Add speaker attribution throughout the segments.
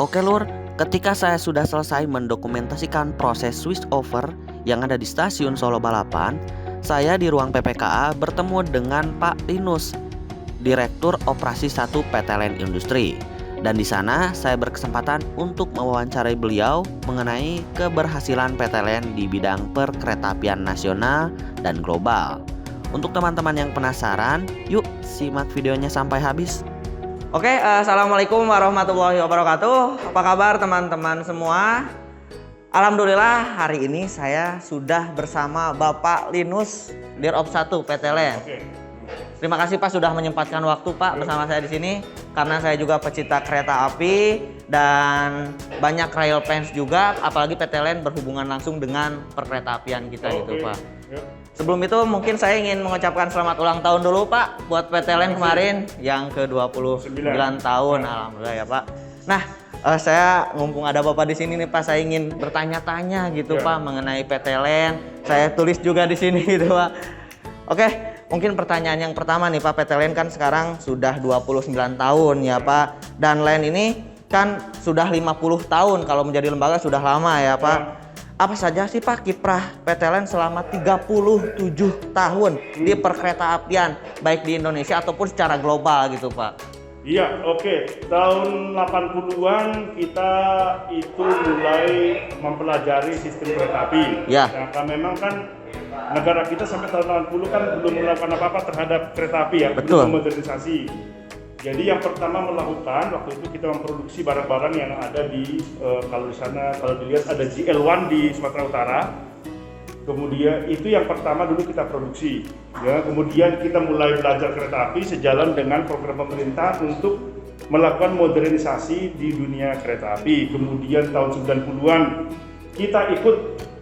Speaker 1: Oke Lur, ketika saya sudah selesai mendokumentasikan proses switch over yang ada di stasiun Solo Balapan, saya di ruang PPKA bertemu dengan Pak Linus, Direktur Operasi 1 PT Line Industri. Dan di sana saya berkesempatan untuk mewawancarai beliau mengenai keberhasilan PT Line di bidang perkeretaapian nasional dan global. Untuk teman-teman yang penasaran, yuk simak videonya sampai habis. Oke, assalamualaikum warahmatullahi wabarakatuh. Apa kabar teman-teman semua? Alhamdulillah hari ini saya sudah bersama Bapak Linus, Dirop 1 PT Line. Terima kasih Pak sudah menyempatkan waktu Pak bersama saya di sini, karena saya juga pecinta kereta api dan banyak rail fans juga, apalagi PT Line berhubungan langsung dengan perkeretaapian kita gitu Pak. Sebelum itu mungkin saya ingin mengucapkan selamat ulang tahun dulu Pak buat PT Line kemarin yang ke-29 tahun, alhamdulillah ya Pak. Nah, saya mumpung ada Bapak di sini nih Pak, saya ingin bertanya-tanya gitu Pak mengenai PT Line. Saya tulis juga di sini gitu Pak. Oke, mungkin pertanyaan yang pertama nih Pak, PT Line kan sekarang sudah 29 tahun ya Pak. Dan Line ini kan sudah 50 tahun, kalau menjadi lembaga sudah lama ya Pak. Apa saja sih Pak kiprah PT Line selama 37 tahun di perkeretaapian baik di Indonesia ataupun secara global gitu Pak?
Speaker 2: Iya, oke. Tahun 80-an kita itu mulai mempelajari sistem kereta api.
Speaker 1: Ya.
Speaker 2: Nah, karena memang kan negara kita sampai tahun 80 kan belum melakukan apa-apa terhadap kereta api ya,
Speaker 1: Betul.
Speaker 2: belum modernisasi. Jadi yang pertama melakukan waktu itu kita memproduksi barang-barang yang ada di kalau di sana kalau dilihat ada GL1 di Sumatera Utara. Kemudian itu yang pertama dulu kita produksi. Ya, kemudian kita mulai belajar kereta api sejalan dengan program pemerintah untuk melakukan modernisasi di dunia kereta api. Kemudian tahun 90-an kita ikut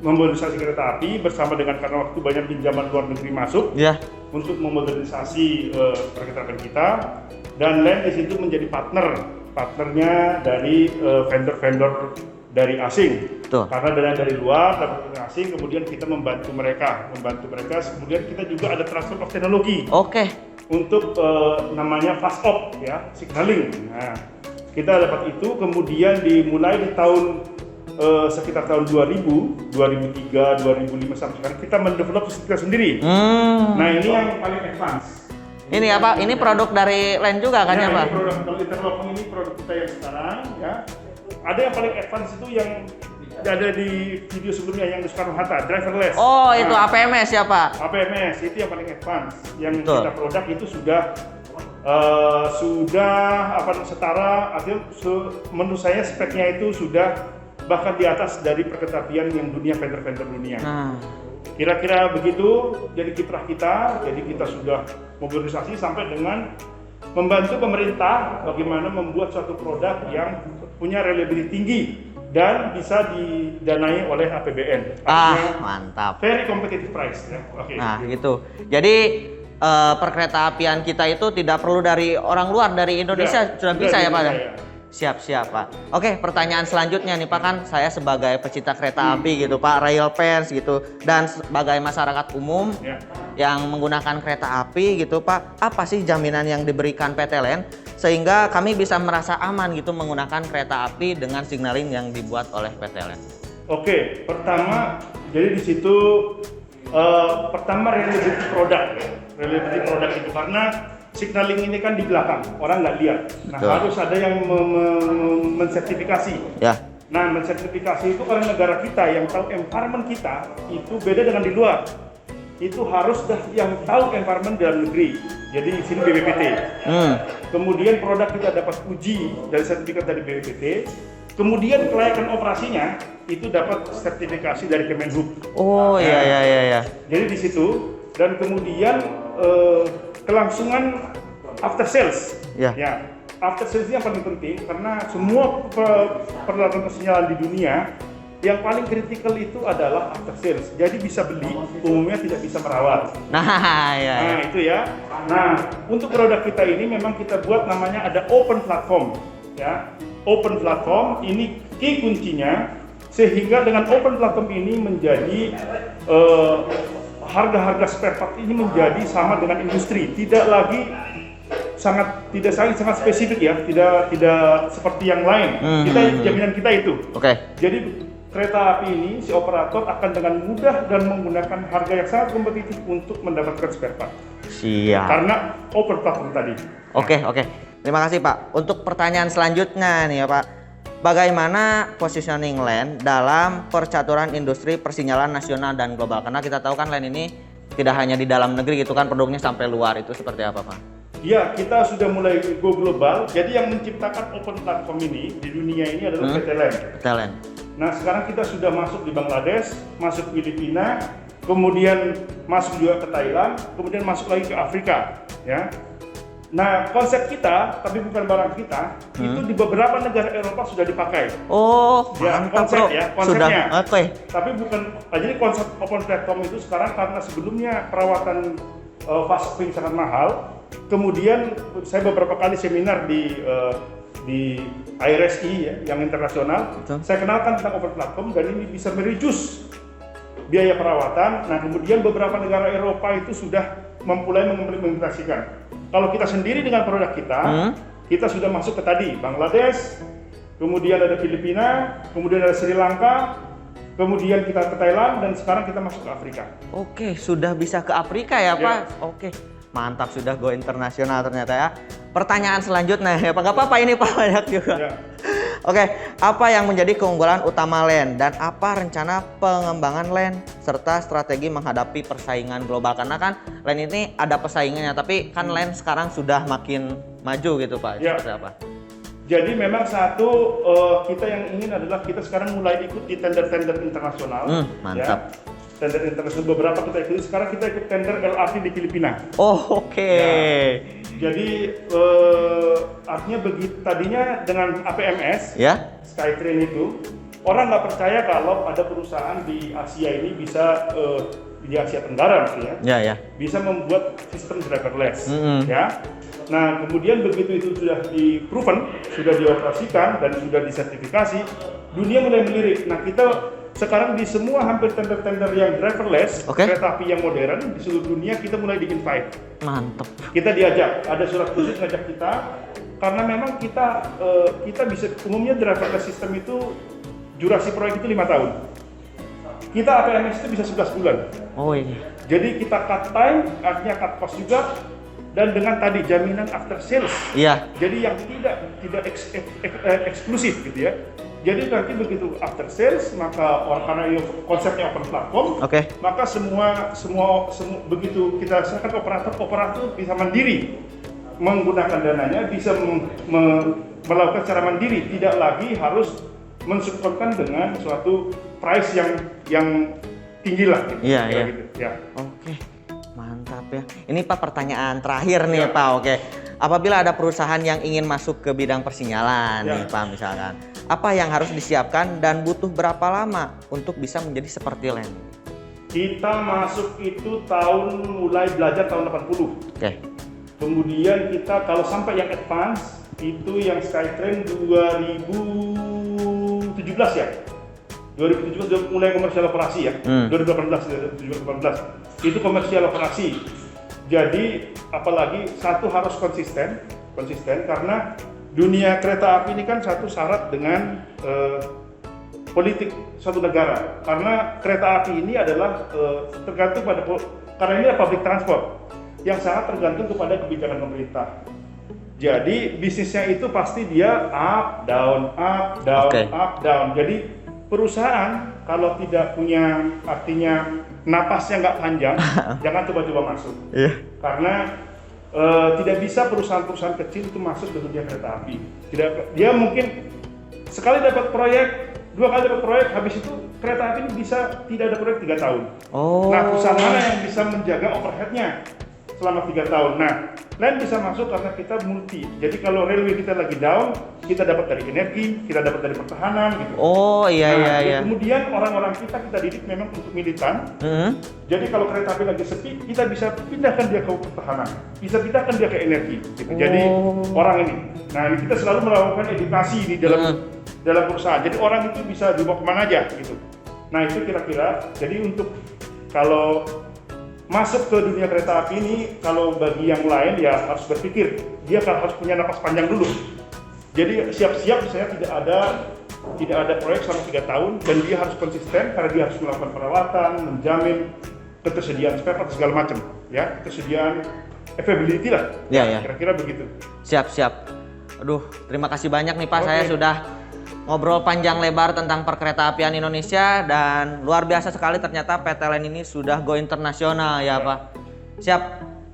Speaker 2: memodernisasi kereta api bersama dengan, karena waktu banyak pinjaman luar negeri masuk
Speaker 1: Ya.
Speaker 2: untuk memodernisasi perkeretaapian kita. Dan Line di situ menjadi partnernya dari vendor-vendor dari asing.
Speaker 1: Betul.
Speaker 2: Karena dari luar dapat asing, kemudian kita membantu mereka. Kemudian kita juga ada transfer of teknologi
Speaker 1: Oke.
Speaker 2: untuk namanya fast op ya, signaling. Nah, kita dapat itu, kemudian dimulai di tahun sekitar tahun 2000, 2003, 2005 sampai sekarang kita mendevelop sistem kita sendiri. Nah, ini yang paling advance.
Speaker 1: Ini apa? Ini produk dari Line juga kan ya Pak?
Speaker 2: Ini produk kalau interlocking ini produk kita yang sekarang ya. Ada yang paling advance itu yang ada di video sebelumnya yang di Soekarno Hatta, driverless.
Speaker 1: Oh, itu APMS ya Pak?
Speaker 2: APMS itu yang paling advance. Yang
Speaker 1: Betul.
Speaker 2: kita produk itu sudah setara, artinya menurut saya speknya itu sudah bahkan di atas dari perkeretaapian yang vendor-vendor dunia. Kira-kira begitu jadi kiprah kita. Jadi kita sudah mobilisasi sampai dengan membantu pemerintah bagaimana membuat suatu produk yang punya reliability tinggi dan bisa didanai oleh APBN. Artinya
Speaker 1: Mantap.
Speaker 2: very competitive price ya. Oke.
Speaker 1: Nah, gitu. Jadi perkeretaapian kita itu tidak perlu dari orang luar, dari Indonesia sudah bisa ya Pak? Siap Pak. Oke, pertanyaan selanjutnya nih Pak, kan saya sebagai pecinta kereta api gitu Pak, rail fans gitu, dan sebagai masyarakat umum yang menggunakan kereta api gitu Pak, apa sih jaminan yang diberikan PT Line sehingga kami bisa merasa aman gitu menggunakan kereta api dengan signaling yang dibuat oleh PT Line?
Speaker 2: Oke, pertama jadi di situ pertama reliability produk itu, karena signaling ini kan di belakang, orang nggak lihat. Nah,
Speaker 1: Betul.
Speaker 2: harus ada yang mensertifikasi.
Speaker 1: Ya.
Speaker 2: Nah, mensertifikasi itu kalau negara kita yang tahu environment kita itu beda dengan di luar. Itu harus yang tahu environment dalam negeri. Jadi di sini BPPT. Kemudian produk kita dapat uji dari sertifikat dari BPPT. Kemudian kelayakan operasinya itu dapat sertifikasi dari Kemenhub.
Speaker 1: Oh iya.
Speaker 2: Jadi di situ, dan kemudian kelangsungan after sales.
Speaker 1: Ya.
Speaker 2: After sales ini yang paling penting, karena semua peralatan persinyalan di dunia yang paling kritikal itu adalah after sales. Jadi bisa beli, umumnya tidak bisa merawat.
Speaker 1: Nah,
Speaker 2: Nah, itu ya. Nah, untuk produk kita ini memang kita buat namanya ada open platform ya. Open platform ini key kuncinya, sehingga dengan open platform ini menjadi harga-harga spare part ini menjadi sama dengan industri, tidak lagi sangat spesifik ya, tidak seperti yang lain. Jaminan kita itu.
Speaker 1: Oke.
Speaker 2: Jadi kereta api ini si operator akan dengan mudah dan menggunakan harga yang sangat kompetitif untuk mendapatkan spare part.
Speaker 1: Siap.
Speaker 2: Karena open platform tadi.
Speaker 1: Oke. Terima kasih Pak. Untuk pertanyaan selanjutnya nih ya Pak. Bagaimana positioning LAN dalam percaturan industri persinyalan nasional dan global? Karena kita tahu kan LAN ini tidak hanya di dalam negeri gitu kan, produknya sampai luar, itu seperti apa Pak?
Speaker 2: Ya, kita sudah mulai go global. Jadi yang menciptakan open platform ini di dunia ini adalah PT LAN.
Speaker 1: PT LAN.
Speaker 2: Nah, sekarang kita sudah masuk di Bangladesh, masuk Filipina, kemudian masuk juga ke Thailand, kemudian masuk lagi ke Afrika, ya. Nah, konsep kita, tapi bukan barang kita, itu di beberapa negara Eropa sudah dipakai.
Speaker 1: Oh,
Speaker 2: ya,
Speaker 1: mantap
Speaker 2: konsep
Speaker 1: bro.
Speaker 2: ya, konsepnya.
Speaker 1: Sudah, oke.
Speaker 2: Tapi bukan, jadi konsep open platform itu sekarang karena sebelumnya perawatan fast ping sangat mahal. Kemudian saya beberapa kali seminar di IRSI ya, yang internasional.
Speaker 1: Betul.
Speaker 2: Saya kenalkan tentang open platform dan ini bisa mereduce biaya perawatan. Nah, kemudian beberapa negara Eropa itu sudah mulai mengimplementasikan. Kalau kita sendiri dengan produk kita, kita sudah masuk ke tadi Bangladesh, kemudian ada Filipina, kemudian ada Sri Lanka, kemudian kita ke Thailand, dan sekarang kita masuk ke Afrika.
Speaker 1: Oke, sudah bisa ke Afrika ya Pak?
Speaker 2: Ya.
Speaker 1: Oke, mantap, sudah go internasional ternyata ya. Pertanyaan selanjutnya ya Pak, nggak apa-apa ini Pak, banyak juga.
Speaker 2: Ya.
Speaker 1: Oke, apa yang menjadi keunggulan utama LAN dan apa rencana pengembangan LAN serta strategi menghadapi persaingan global? Karena kan LAN ini ada persaingannya, tapi kan LAN sekarang sudah makin maju gitu Pak.
Speaker 2: Ya.
Speaker 1: Seperti apa?
Speaker 2: Jadi memang satu kita yang ingin adalah kita sekarang mulai ikut di tender-tender internasional.
Speaker 1: Mantap.
Speaker 2: Ya. Tender internasional beberapa kita ikuti. Sekarang kita ikut tender LRT di Filipina.
Speaker 1: Oh, oke.
Speaker 2: Ya. Jadi artinya begitu tadinya dengan APMS,
Speaker 1: Ya.
Speaker 2: Skytrain itu orang nggak percaya kalau ada perusahaan di Asia ini bisa di Asia Tenggara maksudnya,
Speaker 1: Ya.
Speaker 2: bisa membuat sistem driverless, ya. Nah, kemudian begitu itu sudah di-proven, sudah dioperasikan dan sudah disertifikasi, dunia mulai melirik. Nah, kita sekarang di semua hampir tender-tender yang driverless, kereta api yang modern di seluruh dunia kita mulai di-invite.
Speaker 1: Mantap.
Speaker 2: Kita diajak, ada surat khusus ngajak kita, karena memang kita bisa, umumnya driverless system itu durasi proyek itu 5 tahun. Kita APMS itu bisa 11 bulan.
Speaker 1: Oh iya.
Speaker 2: Jadi kita cut time, artinya cut cost juga, dan dengan tadi jaminan after sales.
Speaker 1: Iya.
Speaker 2: Jadi yang tidak eksklusif gitu ya. Jadi nanti begitu after sales, maka karena konsepnya open platform, maka semua begitu kita serahkan operator bisa mandiri menggunakan dananya, bisa melakukan secara mandiri, tidak lagi harus mensubkonkan dengan suatu price yang tinggi lah. Gitu.
Speaker 1: Iya.
Speaker 2: Gitu. Ya.
Speaker 1: Oke. Mantap ya. Ini Pak pertanyaan terakhir nih Pak. Oke. Apabila ada perusahaan yang ingin masuk ke bidang persinyalan nih Pak misalkan, apa yang harus disiapkan dan butuh berapa lama untuk bisa menjadi seperti LAN?
Speaker 2: Kita masuk itu mulai belajar tahun 80.
Speaker 1: Oke.
Speaker 2: Kemudian kita kalau sampai yang advance itu yang Skytrain 2017 ya. 2017 sudah mulai komersial operasi ya. 2018 itu komersial operasi. Jadi apalagi satu harus konsisten karena dunia kereta api ini kan satu syarat dengan politik suatu negara. Karena kereta api ini adalah tergantung karena ini adalah public transport yang sangat tergantung kepada kebijakan pemerintah. Jadi bisnisnya itu pasti dia up down. Jadi perusahaan kalau tidak punya, artinya napasnya nggak panjang, jangan coba-coba masuk. Karena tidak bisa perusahaan-perusahaan kecil itu masuk ke dunia kereta api. Dia mungkin sekali dapat proyek, 2 kali dapat proyek, habis itu kereta api ini bisa tidak ada proyek 3 tahun. Nah, perusahaan mana yang bisa menjaga overheadnya selama 3 tahun? Nah, LAN bisa masuk karena kita multi. Jadi kalau railway kita lagi down, kita dapat dari energi, kita dapat dari pertahanan gitu. Iya. Kemudian orang-orang kita didik memang untuk militan. Jadi kalau kereta api lagi sepi, kita bisa pindahkan dia ke pertahanan, bisa pindahkan dia ke energi. Gitu. Jadi orang ini. Nah, kita selalu melakukan edukasi di dalam perusahaan. Jadi orang itu bisa dibawa kemana aja gitu. Nah, itu kira-kira. Jadi untuk kalau masuk ke dunia kereta api ini, kalau bagi yang lain ya harus berpikir, dia harus punya napas panjang dulu. Jadi siap-siap misalnya tidak ada proyek selama 3 tahun dan dia harus konsisten karena dia harus melakukan perawatan, menjamin ketersediaan spare part segala macam, ya, ketersediaan availability lah.
Speaker 1: Ya.
Speaker 2: Kira-kira begitu.
Speaker 1: Siap. Aduh, terima kasih banyak nih Pak.
Speaker 2: Oke.
Speaker 1: Saya sudah ngobrol panjang lebar tentang perkeretaapian Indonesia dan luar biasa sekali ternyata PT LINE ini sudah go internasional ya Pak. Siap.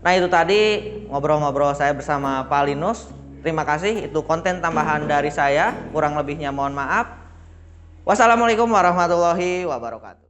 Speaker 1: Nah itu tadi ngobrol-ngobrol saya bersama Pak Linus. Terima kasih, itu konten tambahan dari saya. Kurang lebihnya mohon maaf. Wassalamualaikum warahmatullahi wabarakatuh.